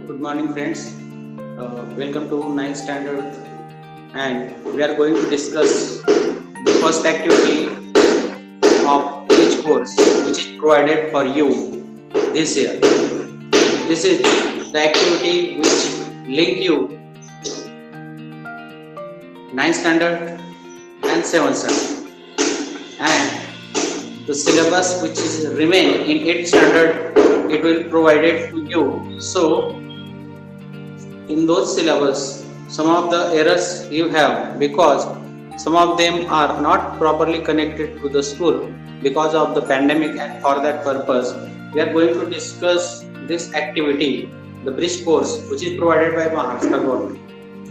Good morning, friends. Welcome to ninth standard, and we are going to discuss the first activity of each course, which is provided for you this year. This is the activity which link you ninth standard and seventh standard, and the syllabus which is remain in 8th standard, it will provided to you. So in those syllabus, some of the errors you have because some of them are not properly connected to the school because of the pandemic, and for that purpose we are going to discuss this activity, the bridge course, which is provided by Maharashtra government.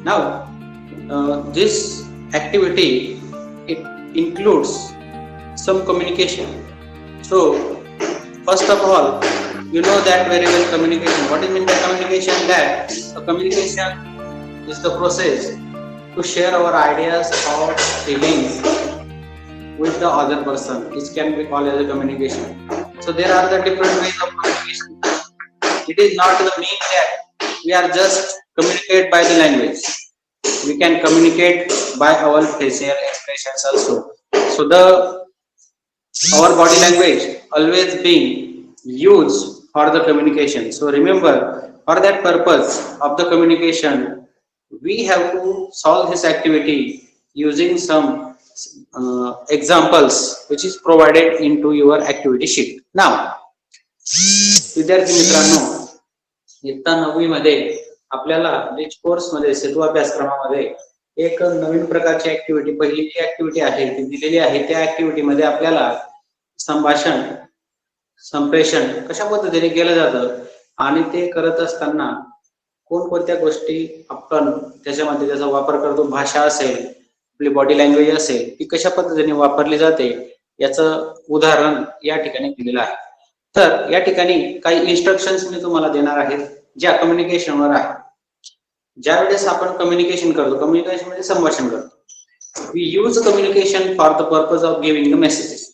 Now this activity, it includes some communication. So first of all, you know that very well communication. What is meant by communication? That communication is the process to share our ideas, thoughts, feelings with the other person. This can be called as a communication. So there are the different ways of communication. It is not the mean that we are just communicate by the language. We can communicate by our facial expressions also. So our body language always being used for the communication. So remember, for that purpose of the communication, we have to solve this activity using some examples which is provided into your activity sheet. Now, विद्यार्थी मित्रांनो, इयत्ता 9वी मध्ये आपल्याला bridge course मध्ये सेतू अभ्यासक्रमामध्ये एक नवीन प्रकारची activity, पहिली जी activity आहे ती दिलेली आहे. त्या ऍक्टिव्हिटी मध्ये आपल्याला संभाषण, संप्रेषण कशा पद्धतीने केलं जातं आणि ते करत असताना कोणकोणत्या गोष्टी आपण त्याच्यामध्ये त्याचा वापर करतो, भाषा असेल, आपली बॉडी लँग्वेज असेल, ती कशा पद्धतीने वापरली जाते याचं उदाहरण या ठिकाणी दिलेलं आहे. तर या ठिकाणी काही इन्स्ट्रक्शन्स मी तुम्हाला देणार आहे ज्या कम्युनिकेशनवर आहे. ज्या वेळेस आपण कम्युनिकेशन करतो, कम्युनिकेशन म्हणजे संभाषण करतो, we use communication for the purpose of giving the messages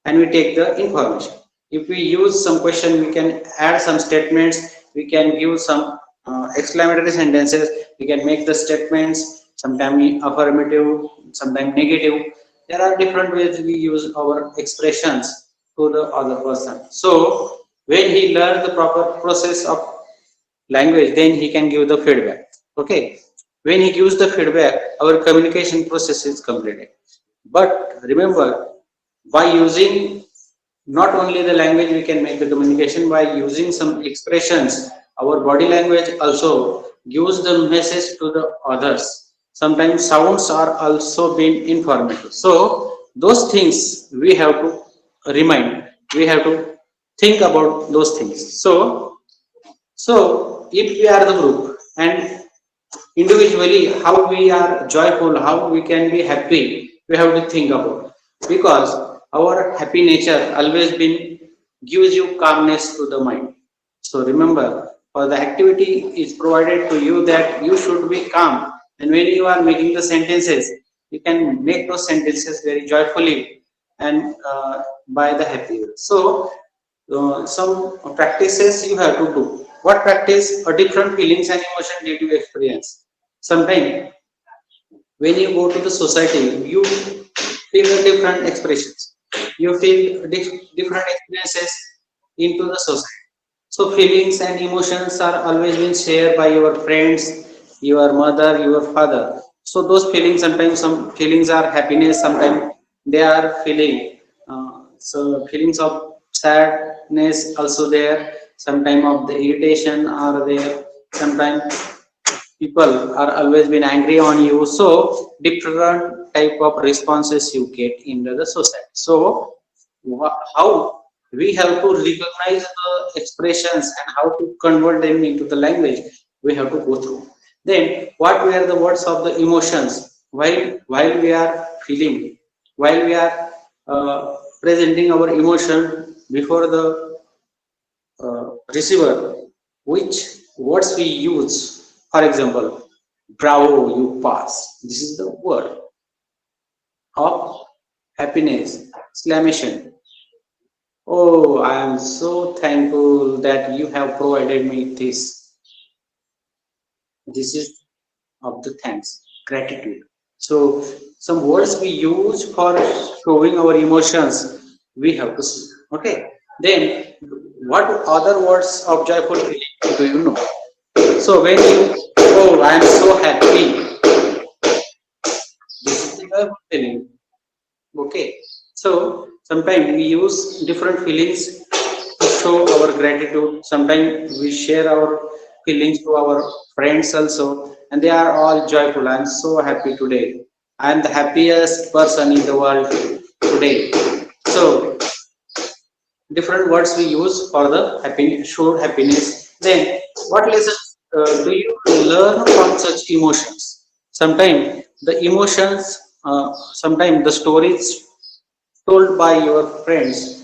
and we take the information. If we use some question, we can add some statements, we can give some exclamatory sentences, we can make the statements sometimes affirmative, sometimes negative. There are different ways we use our expressions to the other person. So when he learns the proper process of language, then he can give the feedback. Okay, when he gives the feedback, our communication process is completed. But remember, by using not only the language we can make the communication, by using some expressions, our body language also gives the message to the others. Sometimes sounds are also being informative. So those things we have to remind, we have to think about those things. So if we are the group and individually how we are joyful, how we can be happy, we have to think about, because our happy nature always been gives you calmness to the mind. So remember, for the activity is provided to you that you should be calm, and when you are making the sentences, you can make those sentences very joyfully and by the happy way. So some practices you have to do. What practice? A different feelings and emotion did you experience? Sometimes when you go to the society, you feel different expressions, you feel different experiences into the society. So feelings and emotions are always been shared by your friends, your mother, your father. So those feelings, sometimes some feelings are happiness, sometimes they are feeling so feelings of sadness also there, sometimes of the irritation are there, sometimes people are always been angry on you. So different type of responses you get into the society. So how we have to recognize the expressions and how to convert them into the language, we have to go through. Then what were the words of the emotions while we are feeling, while we are presenting our emotion before the receiver, which words we use. For example, bravo, you pass, this is the word of happiness. Exclamation, oh, I am so thankful that you have provided me this. This is of the thanks, gratitude. So some words we use for showing our emotions, we have to see. Okay. Then what other words of joyful feeling do you know? So when you, oh, I am so happy, this is the joyful feeling. Okay. So sometimes we use different feelings to show our gratitude. Sometimes we share our feelings to our friends also, and they are all joyful. I'm so happy today. I'm the happiest person in the world today. So different words we use for the happiness, show happiness. Then what lessons do you learn from such emotions? Sometimes the emotions, sometimes the stories told by your friends,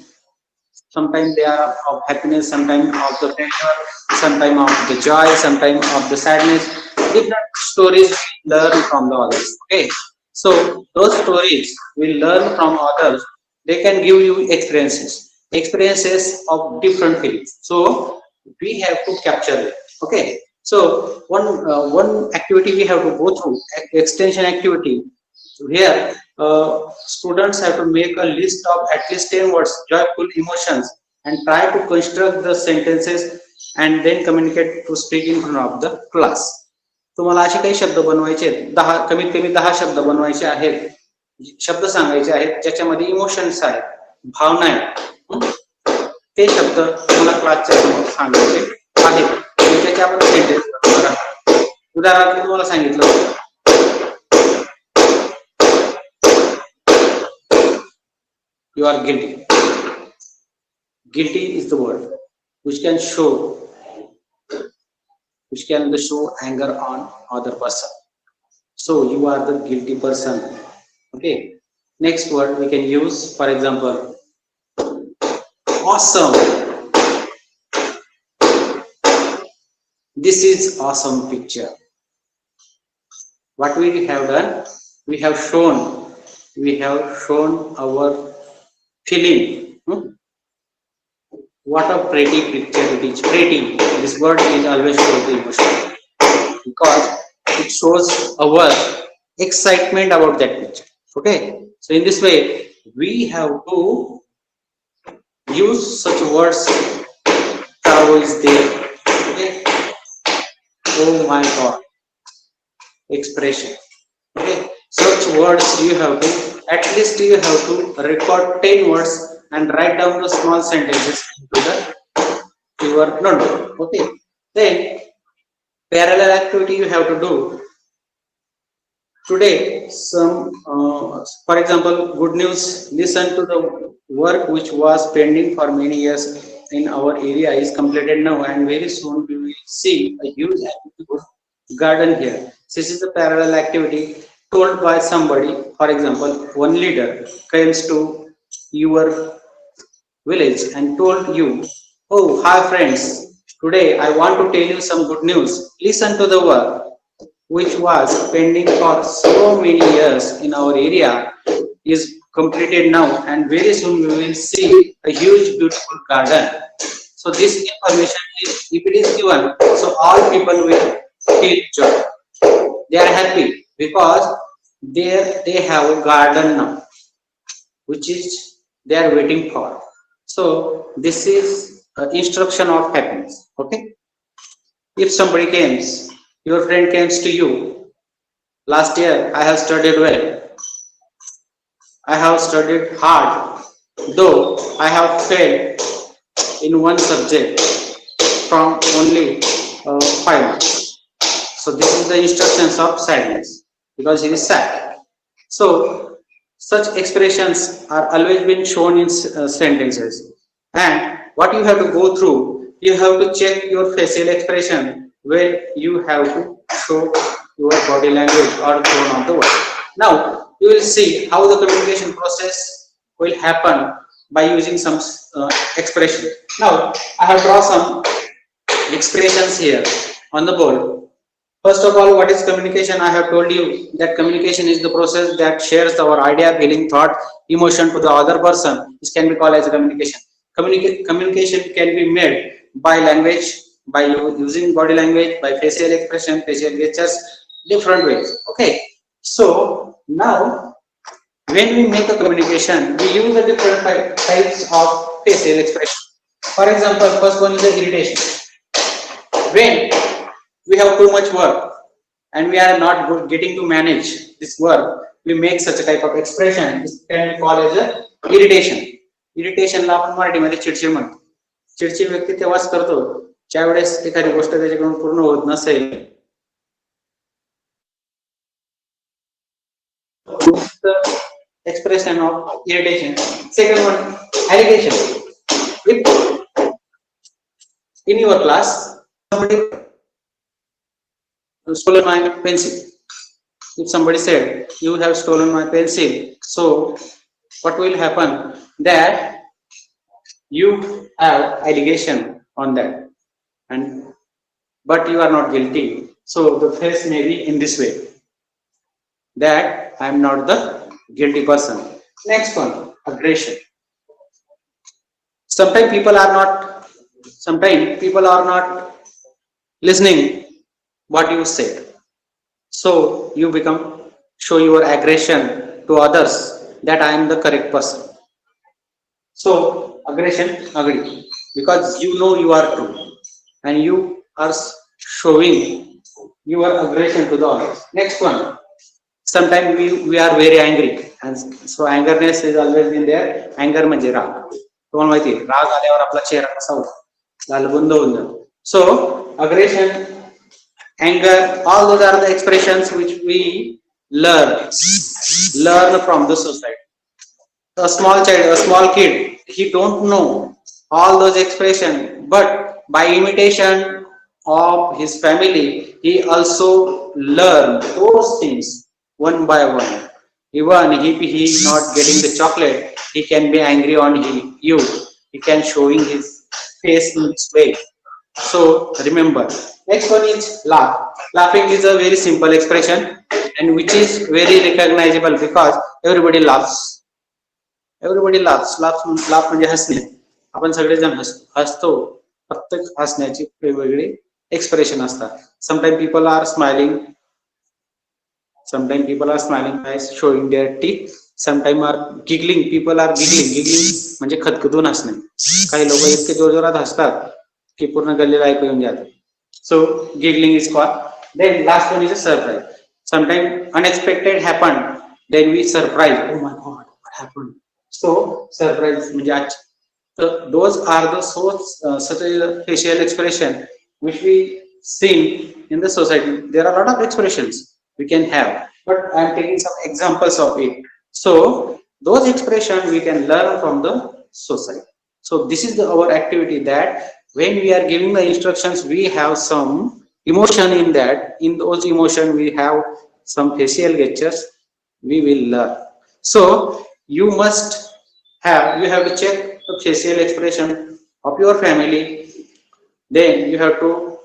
sometimes they are of happiness, sometimes of the pleasure, sometimes of the joy, sometimes of the sadness. Different stories we learn from the others. Okay, so those stories we learn from others, they can give you experiences of different feelings, so we have to capture it. Okay, so one activity we have to go through, extension activity. Here, students have to make a list of at least 10 words, joyful emotions, and try to construct the sentences and then communicate to speak in front of the class. तुम्हाला असे काही शब्द बनवायचे आहेत, 10 कमीत कमी 10 शब्द बनवायचे आहेत, शब्द सांगायचे आहेत ज्याच्यामध्ये इमोशन्स आहेत, भावना आहेत. ते शब्द तुम्हाला क्लासच्या समोर सांगायचे आहेत, त्याचे आपण सेंटेन्स बनवणार आहोत. उदाहरणार्थ तुम्हाला सांगितलं होतं, you are guilty. Guilty is the word which can show anger on other person. So you are the guilty person. Okay, next word we can use, for example, awesome. This is awesome picture. What we have done, we have shown our feeling. What a pretty picture it is. Pretty, this word is always shows the emotion because it shows our excitement about that picture. Okay, so in this way we have to use such words. Cow is there. Okay, oh my god, expression. Okay, such words you have to, at least you have to record 10 words and write down the small sentences into your notebook. Okay, then parallel activity you have to do today. Some for example, good news, listen to the work which was pending for many years in our area is completed now, and very soon we will see a huge garden here. This is a parallel activity told by somebody. For example, one leader comes to your village and told you, oh hi friends, today I want to tell you some good news. Listen to the work which was pending for so many years in our area is completed now, and very soon we will see a huge beautiful garden. So this information is, if it is given, so all people will feel joy. They are happy because they have a garden now, which is they are waiting for. So this is instruction of happiness. Okay, if somebody comes, your friend comes to you, last year I have studied well, I have studied hard, though I have failed in one subject from only 5 marks. So this is the instructions of sadness because he is sad. So such expressions are always been shown in sentences, and what you have to go through, you have to check your facial expression where you have to show your body language or tone of the word. Now you will see how the communication process will happen by using some expression. Now I have drawn some expressions here on the board. First of all, what is communication? I have told you that communication is the process that shares our idea, feeling, thought, emotion to the other person. This can be called as a communication. Communication can be made by language, by using body language, by facial expression, facial gestures, different ways. Okay. So now when we make a communication, we use the different types of facial expression. For example, first one is the irritation. When we have too much work and we are not getting to manage this work, we make such a type of expression. This can be called as a irritation. Irritation ला आपण मराठीमध्ये चिडचिड म्हणतो. चिडचिड व्यक्ती तेव्हाच करतो ज्या वेळेस एखादी गोष्ट त्याच्याकडून पूर्ण होत नसेल. Expression of irritation. Second one, allegation. If in your class somebody stolen my pencil, if somebody said you have stolen my pencil, so what will happen? That you have allegation on that, and but you are not guilty. So the face may be in this way, that I am not the guilty person. Next one, aggression. Sometimes people are not listening what you said. So you show your aggression to others that I am the correct person. So aggression, agree, because you know you are true and you are showing your aggression to the others. Next one, sometimes we are very angry, and so angerness is always in there. Anger म्हणजे राग. तुम्हाला माहिती आहे, राग आल्यावर आपला चेहरा कसा होतो, लालबुंद होऊन जातो. So aggression, anger, all those are the expressions which we learn from the society. A small child, a small kid, he don't know all those expressions, but by imitation of his family, he also learn those things one by one. Even if he is not getting the chocolate, he can be angry on you. He can showing his face in this way. So remember, next one is laugh. Laughing is a very simple expression and which is very recognizable because everybody laughs. Everybody laughs. Laugh म्हणजे हसणे. आपण सगळेजण हसतो. प्रत्येक हसण्याची वेगवेगळी expression असतात. Sometimes people are smiling. Sometimes people are smiling by showing their teeth. Sometimes are giggling. People are giggling. Giggling म्हणजे खदखदून हसणे. काही लोक इतके जोरजोरात हसतात की पूर्ण गल्लीला ऐकू येऊन जातं. So giggling is called. Then last one is a surprise. Sometimes unexpected happen. Then we surprise. Oh my God, what happened? So surprise म्हणजे so those are the such a facial expression which we see in the society. There are a lot of expressions we can have, but I am taking some examples of it. So those expressions we can learn from the society. So this is our activity, that when we are giving the instructions, we have some emotion in that. In those emotion we have some facial gestures we will learn. So you have to check the facial expression of your family. Then you have to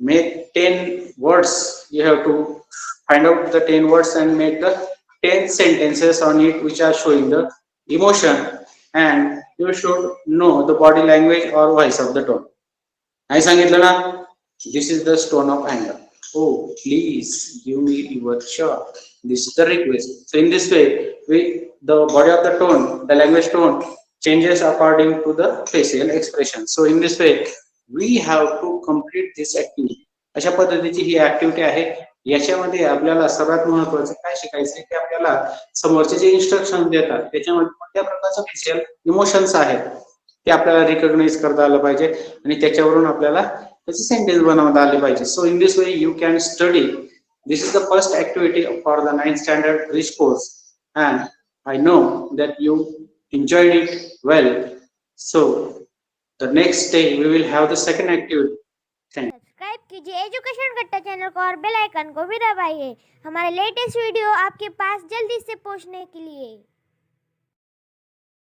make 10 words. You have to find out the 10 words and make the 10 sentences on it which are showing the emotion, and you should know the body language or voice of the tone. I सांगितलं ना, this is the tone of anger. Oh, please give me your shirt. This is the request. So in this way, the body of the tone, the language tone changes according to the facial expression. So in this way, we have to complete this activity. अशा पद्धतीची ही activity आहे. याच्यामध्ये आपल्याला सर्वात महत्त्वाचं काय शिकायचं की आपल्याला समोरचे जे इन्स्ट्रक्शन देतात त्याच्यामध्ये कोणत्या प्रकारचे फेशियल इमोशन्स आहेत ते आपल्याला रिकॉग्नाइज करता आलं पाहिजे आणि त्याच्यावरून आपल्याला त्याचे सेंटेन्स बनवता आले पाहिजे. So in this way you can study. This is the first activity for the 9th standard Rich course, and I know that you enjoyed it well. So the next day we will have the second activity. Subscribe कीजिए education कट्टा channel को और bell icon को भी दबाइए हमारे latest video आपके पास जल्दी से पहुंचने के लिए.